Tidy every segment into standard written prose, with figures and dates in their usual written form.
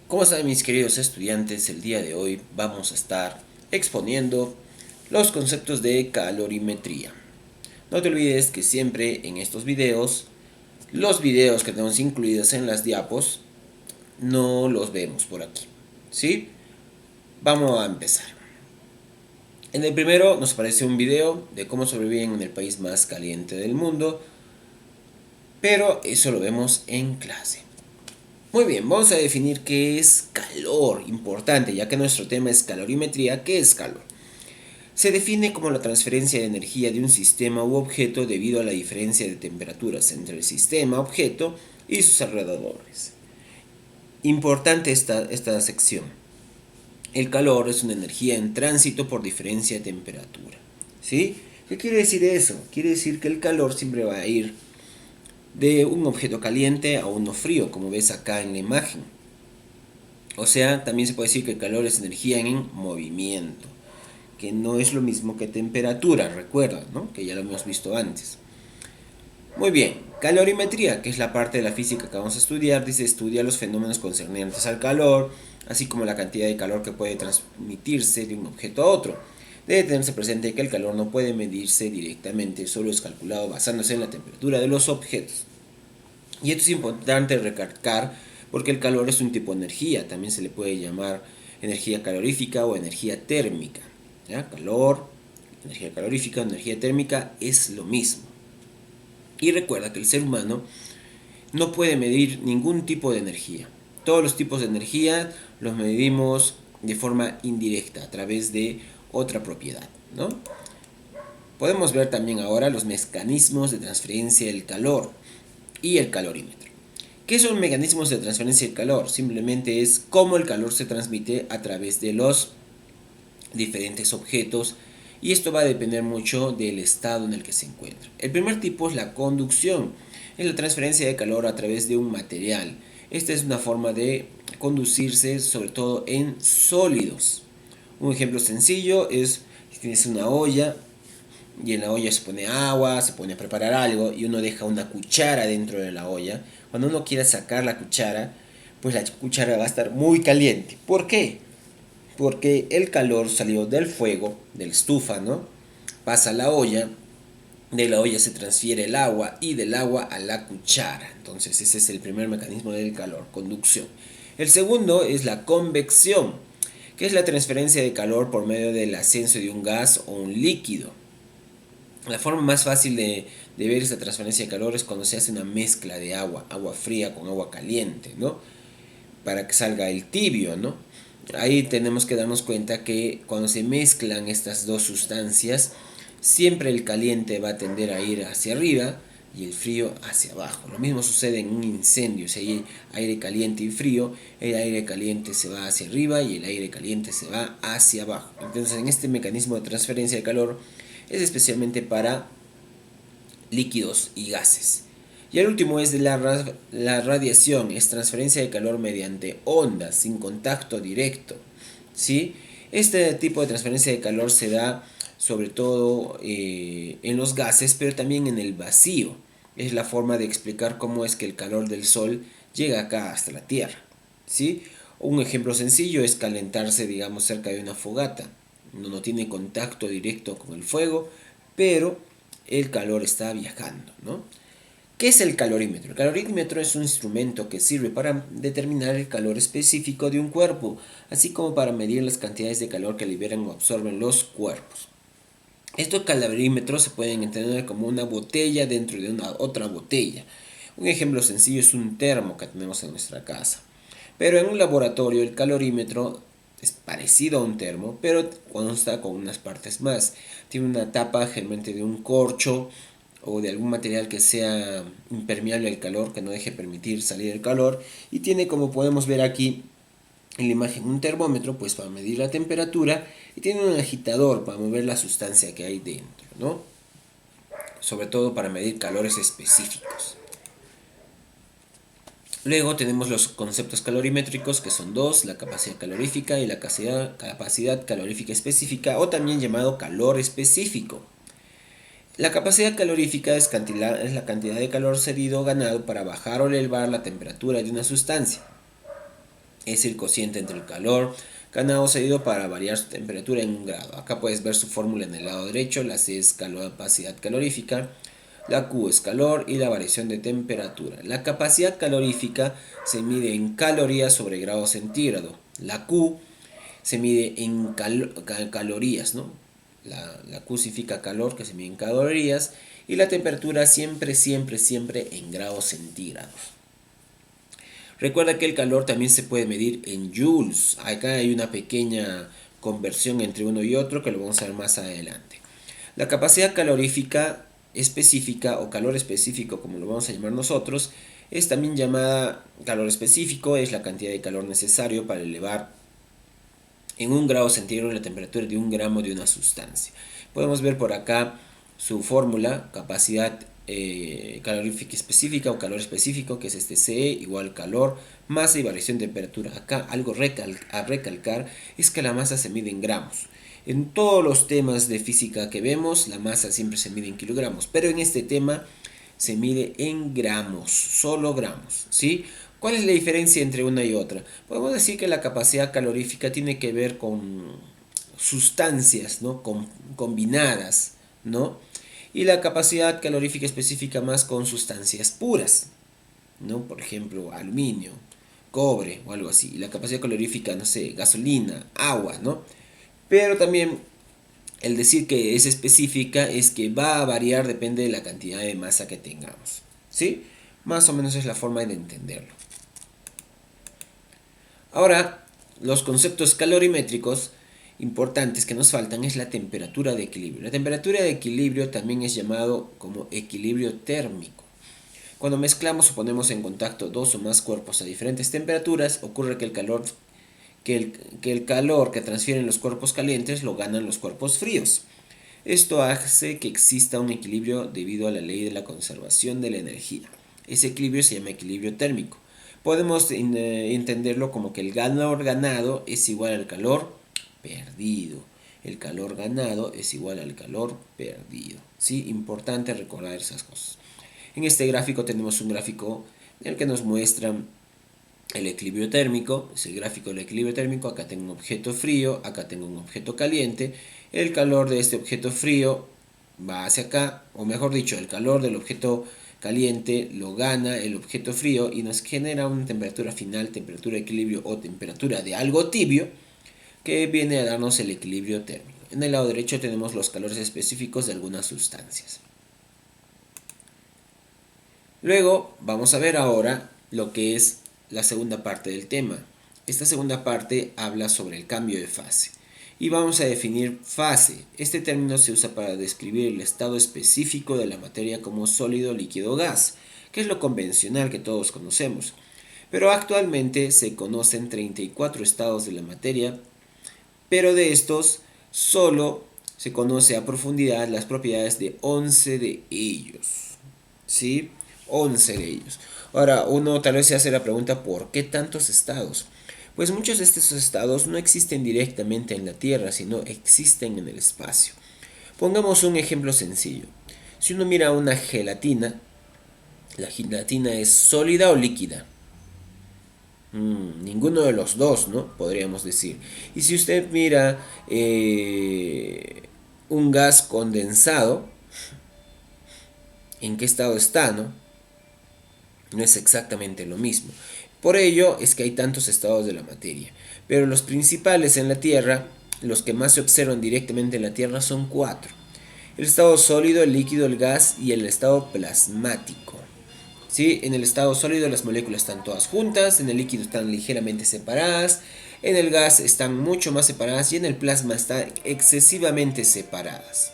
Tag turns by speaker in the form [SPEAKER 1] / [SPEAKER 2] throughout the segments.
[SPEAKER 1] ¿Cómo están mis queridos estudiantes? El día de hoy vamos a estar exponiendo los conceptos de calorimetría. No te olvides que siempre en estos videos, los videos que tenemos incluidos en las diapos, no los vemos por aquí. ¿Sí? Vamos a empezar. En el primero nos aparece un video de cómo sobreviven en el país más caliente del mundo, pero eso lo vemos en clase. Muy bien, vamos a definir qué es calor, importante, ya que nuestro tema es calorimetría. ¿Qué es calor? Se define como la transferencia de energía de un sistema u objeto debido a la diferencia de temperaturas entre el sistema, objeto y sus alrededores. Importante esta sección. El calor es una energía en tránsito por diferencia de temperatura. ¿Sí? ¿Qué quiere decir eso? Quiere decir que el calor siempre va a ir de un objeto caliente a uno frío, como ves acá en la imagen. O sea, también se puede decir que el calor es energía en movimiento, que no es lo mismo que temperatura, recuerda, ¿no? Que ya lo hemos visto antes. Muy bien, calorimetría, que es la parte de la física que vamos a estudiar, dice estudia los fenómenos concernientes al calor, así como la cantidad de calor que puede transmitirse de un objeto a otro. Debe tenerse presente que el calor no puede medirse directamente, solo es calculado basándose en la temperatura de los objetos. Y esto es importante recalcar porque el calor es un tipo de energía, también se le puede llamar energía calorífica o energía térmica. ¿Ya? Calor, energía calorífica, energía térmica es lo mismo. Y recuerda que el ser humano no puede medir ningún tipo de energía. Todos los tipos de energía los medimos de forma indirecta a través de otra propiedad, ¿no? Podemos ver también ahora los mecanismos de transferencia del calor y el calorímetro. ¿Qué son mecanismos de transferencia del calor? Simplemente es cómo el calor se transmite a través de los diferentes objetos y esto va a depender mucho del estado en el que se encuentra. El primer tipo es la conducción, es la transferencia de calor a través de un material. Esta es una forma de conducirse sobre todo en sólidos. Un ejemplo sencillo es si tienes una olla y en la olla se pone agua, se pone a preparar algo y uno deja una cuchara dentro de la olla. Cuando uno quiera sacar la cuchara, pues la cuchara va a estar muy caliente. ¿Por qué? Porque el calor salió del fuego, de la estufa, ¿no? Pasa a la olla, de la olla se transfiere el agua y del agua a la cuchara. Entonces ese es el primer mecanismo del calor, conducción. El segundo es la convección, que es la transferencia de calor por medio del ascenso de un gas o un líquido. La forma más fácil de ver esta transferencia de calor es cuando se hace una mezcla de agua, agua fría con agua caliente, ¿no? Para que salga el tibio, ¿no? Ahí tenemos que darnos cuenta que cuando se mezclan estas dos sustancias, siempre el caliente va a tender a ir hacia arriba y el frío hacia abajo. Lo mismo sucede en un incendio, si hay aire caliente y frío, el aire caliente se va hacia arriba y el aire caliente se va hacia abajo. Entonces en este mecanismo de transferencia de calor es especialmente para líquidos y gases. Y el último es de la radiación, es transferencia de calor mediante ondas, sin contacto directo. ¿Sí? Este tipo de transferencia de calor se da sobre todo en los gases, pero también en el vacío. Es la forma de explicar cómo es que el calor del Sol llega acá hasta la Tierra. ¿Sí? Un ejemplo sencillo es calentarse, digamos, cerca de una fogata. No tiene contacto directo con el fuego, pero el calor está viajando, ¿no? ¿Qué es el calorímetro? El calorímetro es un instrumento que sirve para determinar el calor específico de un cuerpo, así como para medir las cantidades de calor que liberan o absorben los cuerpos. Estos calorímetros se pueden entender como una botella dentro de una otra botella. Un ejemplo sencillo es un termo que tenemos en nuestra casa. Pero en un laboratorio el calorímetro es parecido a un termo, pero consta con unas partes más. Tiene una tapa generalmente de un corcho o de algún material que sea impermeable al calor, que no deje permitir salir el calor. Y tiene, como podemos ver aquí en la imagen, un termómetro pues para medir la temperatura y tiene un agitador para mover la sustancia que hay dentro, ¿no? Sobre todo para medir calores específicos. Luego tenemos los conceptos calorimétricos, que son dos: la capacidad calorífica y la capacidad calorífica específica, o también llamado calor específico. La capacidad calorífica es la cantidad de calor cedido o ganado para bajar o elevar la temperatura de una sustancia. es el cociente entre el calor ganado cedido para variar su temperatura en 1 grado. Acá puedes ver su fórmula en el lado derecho. La C es capacidad calorífica, la Q es calor y la variación de temperatura. La capacidad calorífica se mide en calorías sobre grado centígrado. La Q se mide en calorías, ¿no? La Q significa calor, que se mide en calorías, y la temperatura siempre, siempre, siempre en grados centígrados. Recuerda que el calor también se puede medir en joules. Acá hay una pequeña conversión entre uno y otro que lo vamos a ver más adelante. La capacidad calorífica específica o calor específico, como lo vamos a llamar nosotros, es también llamada calor específico, es la cantidad de calor necesario para elevar en 1 grado centígrado la temperatura de 1 gramo de una sustancia. Podemos ver por acá su fórmula, capacidad calorífica específica o calor específico, que es este CE igual calor, masa y variación de temperatura. Acá algo a recalcar es que la masa se mide en gramos. En todos los temas de física que vemos, la masa siempre se mide en kilogramos, pero en este tema se mide en gramos, solo gramos, ¿sí? ¿Cuál es la diferencia entre una y otra? Podemos decir que la capacidad calorífica tiene que ver con sustancias, ¿no? Combinadas, ¿no? Y la capacidad calorífica específica más con sustancias puras, ¿no? Por ejemplo, aluminio, cobre o algo así. Y la capacidad calorífica, no sé, gasolina, agua, ¿no? Pero también el decir que es específica es que va a variar, depende de la cantidad de masa que tengamos, ¿sí? Más o menos es la forma de entenderlo. Ahora, los conceptos calorimétricos importantes que nos faltan es la temperatura de equilibrio. La temperatura de equilibrio también es llamado como equilibrio térmico. Cuando mezclamos o ponemos en contacto dos o más cuerpos a diferentes temperaturas, ocurre que el calor que transfieren los cuerpos calientes lo ganan los cuerpos fríos. Esto hace que exista un equilibrio debido a la ley de la conservación de la energía. Ese equilibrio se llama equilibrio térmico. Podemos entenderlo como que el calor ganado es igual al calor perdido. El calor ganado es igual al calor perdido. ¿Sí? Importante recordar esas cosas. En este gráfico tenemos un gráfico en el que nos muestran el equilibrio térmico. Es el gráfico del equilibrio térmico. Acá tengo un objeto frío, acá tengo un objeto caliente. El calor de este objeto frío va hacia acá, o mejor dicho, el calor del objeto caliente lo gana el objeto frío y nos genera una temperatura final, temperatura de equilibrio o temperatura de algo tibio, que viene a darnos el equilibrio térmico. En el lado derecho tenemos los calores específicos de algunas sustancias. Luego vamos a ver ahora lo que es la segunda parte del tema. Esta segunda parte habla sobre el cambio de fase. Y vamos a definir fase. Este término se usa para describir el estado específico de la materia como sólido, líquido o gas, que es lo convencional que todos conocemos. Pero actualmente se conocen 34 estados de la materia, pero de estos solo se conoce a profundidad las propiedades de 11 de ellos. ¿Sí? 11 de ellos. Ahora, uno tal vez se hace la pregunta, ¿por qué tantos estados? Pues muchos de estos estados no existen directamente en la Tierra, sino existen en el espacio. Pongamos un ejemplo sencillo. Si uno mira una gelatina, ¿la gelatina es sólida o líquida? Ninguno de los dos, ¿no? Podríamos decir. Y si usted mira un gas condensado, ¿en qué estado está, no? No es exactamente lo mismo. Por ello es que hay tantos estados de la materia. Pero los principales en la Tierra, los que más se observan directamente en la Tierra, son 4. El estado sólido, el líquido, el gas y el estado plasmático. ¿Sí? En el estado sólido las moléculas están todas juntas, en el líquido están ligeramente separadas, en el gas están mucho más separadas y en el plasma están excesivamente separadas.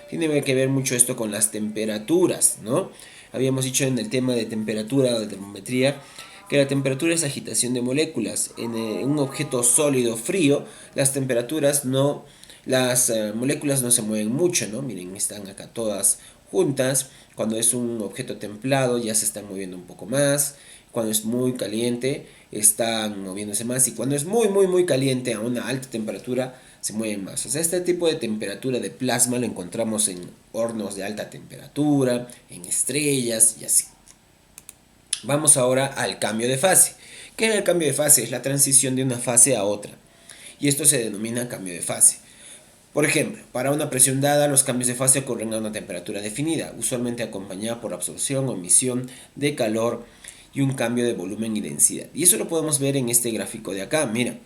[SPEAKER 1] Tiene que ver mucho esto con las temperaturas, ¿no? Habíamos dicho en el tema de temperatura o de termometría que la temperatura es agitación de moléculas. En un objeto sólido frío, las temperaturas no, las moléculas no se mueven mucho, ¿no? Miren, están acá todas juntas. Cuando es un objeto templado ya se están moviendo un poco más. Cuando es muy caliente están moviéndose más. Y cuando es muy, muy, muy caliente a una alta temperatura se mueven más. O sea, este tipo de temperatura de plasma lo encontramos en hornos de alta temperatura, en estrellas y así. Vamos ahora al cambio de fase. ¿Qué es el cambio de fase? Es la transición de una fase a otra. Y esto se denomina cambio de fase. Por ejemplo, para una presión dada, los cambios de fase ocurren a una temperatura definida, usualmente acompañada por absorción o emisión de calor y un cambio de volumen y densidad. Y eso lo podemos ver en este gráfico de acá. Mira,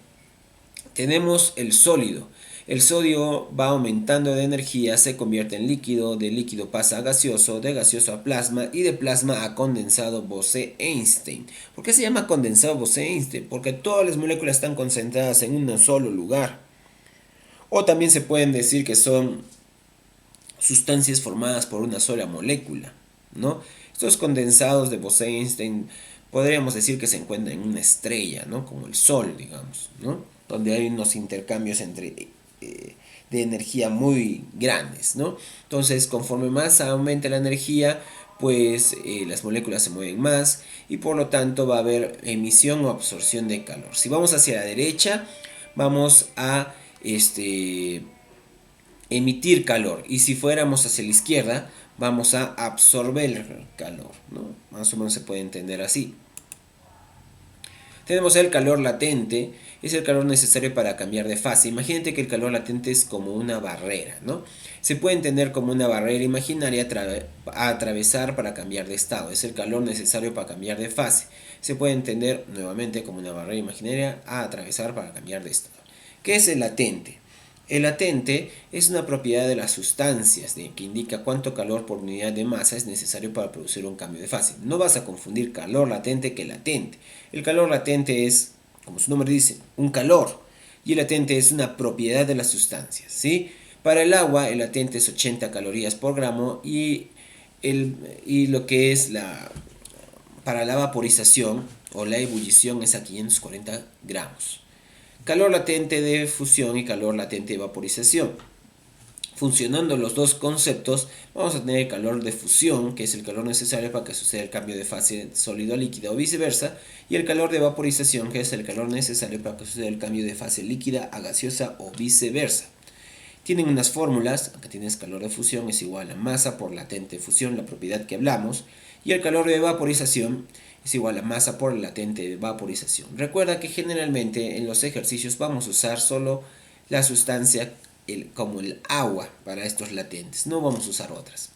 [SPEAKER 1] tenemos el sólido. El sodio va aumentando de energía, se convierte en líquido, de líquido pasa a gaseoso, de gaseoso a plasma y de plasma a condensado Bose-Einstein. ¿Por qué se llama condensado Bose-Einstein? Porque todas las moléculas están concentradas en un solo lugar. O también se pueden decir que son sustancias formadas por una sola molécula, ¿no? Estos condensados de Bose-Einstein podríamos decir que se encuentran en una estrella, ¿no? Como el Sol, digamos, ¿no? Donde hay unos intercambios de energía muy grandes, ¿no? Entonces, conforme más aumenta la energía, pues las moléculas se mueven más y por lo tanto va a haber emisión o absorción de calor. Si vamos hacia la derecha, vamos a emitir calor, y si fuéramos hacia la izquierda vamos a absorber calor, ¿no? Más o menos se puede entender así. Tenemos el calor latente, es el calor necesario para cambiar de fase. Imagínate que el calor latente es como una barrera, ¿no? Se puede entender como una barrera imaginaria a atravesar para cambiar de estado. Es el calor necesario para cambiar de fase. Se puede entender nuevamente como una barrera imaginaria a atravesar para cambiar de estado. ¿Qué es el latente? El latente es una propiedad de las sustancias que indica cuánto calor por unidad de masa es necesario para producir un cambio de fase. No vas a confundir calor latente que latente. El calor latente es, como su nombre dice, un calor, y el latente es una propiedad de las sustancias, ¿sí? Para el agua, el latente es 80 calorías por gramo y lo que es para la vaporización o la ebullición es a 540 gramos. Calor latente de fusión y calor latente de vaporización. Funcionando los dos conceptos, vamos a tener el calor de fusión, que es el calor necesario para que suceda el cambio de fase sólido a líquida o viceversa, y el calor de vaporización, que es el calor necesario para que suceda el cambio de fase líquida a gaseosa o viceversa. Tienen unas fórmulas. Acá tienes calor de fusión es igual a masa por latente fusión, la propiedad que hablamos, y el calor de vaporización es igual a masa por latente vaporización. Recuerda que generalmente en los ejercicios vamos a usar solo la sustancia como el agua para estos latentes, no vamos a usar otras.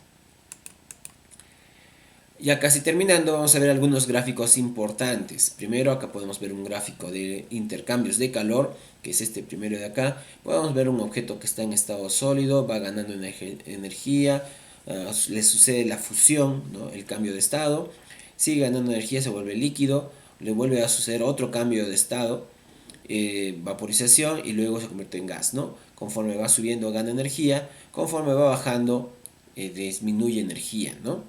[SPEAKER 1] Ya casi terminando, vamos a ver algunos gráficos importantes. Primero, acá podemos ver un gráfico de intercambios de calor, que es este primero de acá. Podemos ver un objeto que está en estado sólido, va ganando energía, le sucede la fusión, ¿no? El cambio de estado, sigue ganando energía, se vuelve líquido, le vuelve a suceder otro cambio de estado, vaporización, y luego se convierte en gas, ¿no? Conforme va subiendo gana energía, conforme va bajando disminuye energía, ¿no?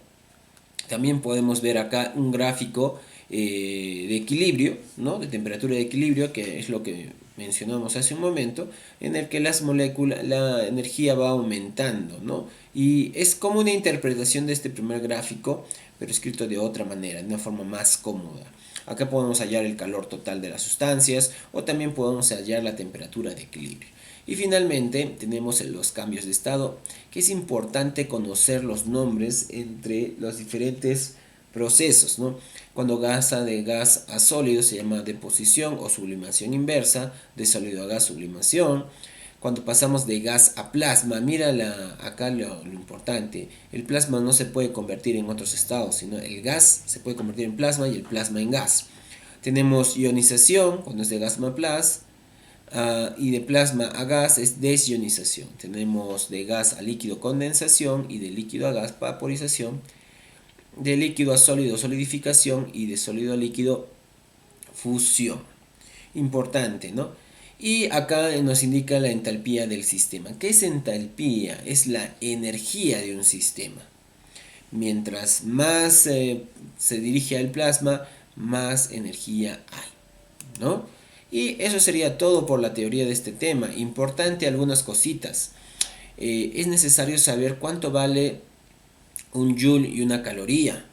[SPEAKER 1] También podemos ver acá un gráfico de equilibrio, ¿no? De temperatura de equilibrio, que es lo que mencionamos hace un momento, en el que las moléculas, la energía va aumentando, ¿no? Y es como una interpretación de este primer gráfico, pero escrito de otra manera, de una forma más cómoda. Acá podemos hallar el calor total de las sustancias, o también podemos hallar la temperatura de equilibrio. Y finalmente tenemos los cambios de estado, que es importante conocer los nombres entre los diferentes procesos, ¿no? Cuando pasa de gas a sólido se llama deposición o sublimación inversa, de sólido a gas sublimación. Cuando pasamos de gas a plasma, mira acá lo importante, el plasma no se puede convertir en otros estados, sino el gas se puede convertir en plasma y el plasma en gas. Tenemos ionización, cuando es de gas a plasma. Y de plasma a gas es desionización. Tenemos de gas a líquido condensación, y de líquido a gas vaporización, de líquido a sólido solidificación, y de sólido a líquido fusión. Importante, ¿no? Y acá nos indica la entalpía del sistema. ¿Qué es entalpía? Es la energía de un sistema. Mientras más se dirige al plasma, más energía hay, ¿no? Y eso sería todo por la teoría de este tema. Importante algunas cositas. Es necesario saber cuánto vale un joule y una caloría,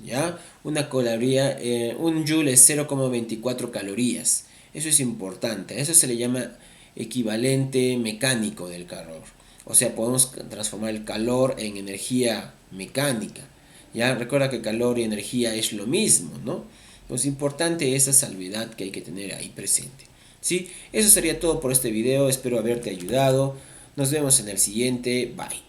[SPEAKER 1] ¿ya? Una caloría, un joule es 0,24 calorías. Eso es importante. Eso se le llama equivalente mecánico del calor. O sea, podemos transformar el calor en energía mecánica. ¿Ya? Recuerda que calor y energía es lo mismo, ¿no? Pues importante esa salvedad que hay que tener ahí presente. ¿Sí? Eso sería todo por este video, espero haberte ayudado. Nos vemos en el siguiente, bye.